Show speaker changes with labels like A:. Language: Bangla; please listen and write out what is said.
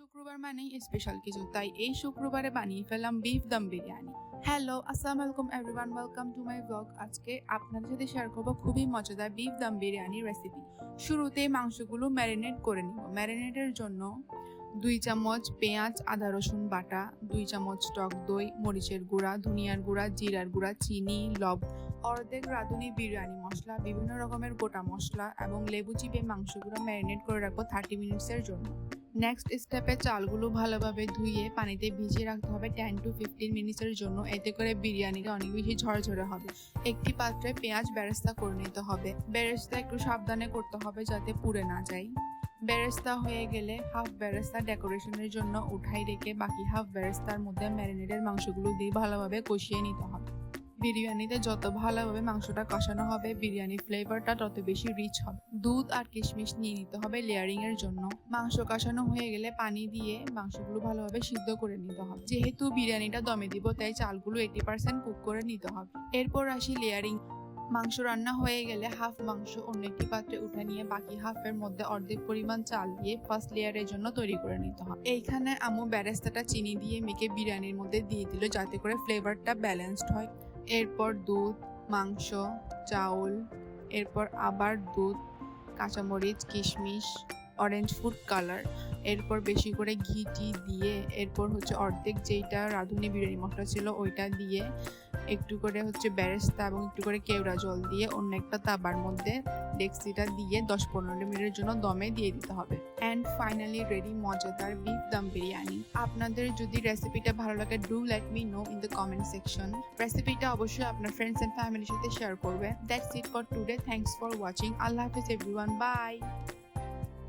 A: শুক্রবার মানেই স্পেশাল কিছু, তাই এই শুক্রবারে বানিয়ে ফেললাম বিফ দম বিরিয়ানি। হ্যালো, আসসালামু আলাইকুম everyone, welcome to my blog. আজকে আপনাদের সাথে শেয়ার করবো খুবই মজাদার বিফ দম বিরিয়ানি রেসিপি। শুরুতেই মাংসগুলো ম্যারিনেট করে নিব। ম্যারিনেটের জন্য 2 চামচ পেঁয়াজ আদা রসুন বাটা, 2 চামচ টক দই, মরিচের গুঁড়া, ধনিয়ার গুঁড়া, জিরার গুঁড়া, চিনি, অর্ধেক রাঁধুনি বিরিয়ানি মশলা, বিভিন্ন রকমের গোটা মশলা এবং লেবু চিপে মাংসগুলো ম্যারিনেট করে রাখবো 30 মিনিটসের জন্য। নেক্সট স্টেপে চালগুলো ভালোভাবে ধুয়ে পানিতে ভিজিয়ে রাখতে হবে 10 to 15 মিনিটের জন্য। এতে করে বিরিয়ানিটা অনেক বেশি ঝরঝরে হবে। একটি পাত্রে পেঁয়াজ বেরেস্তা করে নিতে হবে। বেরেস্তা একটু সাবধানে করতে হবে যাতে পুড়ে না যায়। বেরেস্তা হয়ে গেলে হাফ বেরেস্তা ডেকোরেশনের জন্য উঠাই রেখে বাকি হাফ বেরেস্তার মধ্যে ম্যারিনেটেড মাংসগুলো দিয়ে ভালোভাবে কষিয়ে নিতে হবে। বিরিয়ানিতে যত ভালোভাবে মাংসটা কষানো হবে বিরিয়ানির ফ্লেভারটা তত বেশি রিচ হবে। দুধ আর কিশমিশ নিয়ে নিতে হবে লেয়ারিং এর জন্য। মাংস কষানো হয়ে গেলে পানি দিয়ে মাংসগুলো ভালোভাবে সিদ্ধ করে নিতে হবে। যেহেতু বিরিয়ানিটা দমে দিব তাই চালগুলো 80% কুক করে নিতে হবে। এরপর আসি লেয়ারিং। মাংস রান্না হয়ে গেলে হাফ মাংস অন্য একটি পাত্রে উঠে নিয়ে বাকি হাফের মধ্যে অর্ধেক পরিমাণ চাল দিয়ে ফার্স্ট লেয়ারের জন্য তৈরি করে নিতে হবে। এইখানে আম্মু বেরেস্তাটা চিনি দিয়ে মেখে বিরিয়ানির মধ্যে দিয়ে দিল যাতে করে ফ্লেভারটা ব্যালেন্সড হয়। এরপর দুধ, মাংস, চাউল, এরপর আবার দুধ, কাঁচামরিচ, কিশমিশ, অরেঞ্জ ফুড কালার, এরপর বেশি করে ঘি দিয়ে এরপর অর্ধেক যেটা রাঁধুনি বিরিয়ানি মশলা ছিল ওইটা দিয়ে একটু করে বেরেস্তা এবং একটু করে কেওড়া জল দিয়ে অন্য একটা তাবার মধ্যে ডেক্সিটা দিয়ে 10-15 মিনিটের জন্য দমে দিয়ে দিতে হবে। অ্যান্ড ফাইনালি রেডি মজাদার বিফ দম বিরিয়ানি। আপনাদের যদি রেসিপিটা ভালো লাগে do let me know in the comment section. রেসিপিটা অবশ্যই আপনার ফ্রেন্ডস এন্ড ফ্যামিলির সাথে শেয়ার করবে। That's it for today. Thanks for watching. আল্লাহ হাফেজ এভরিওয়ান, বাই।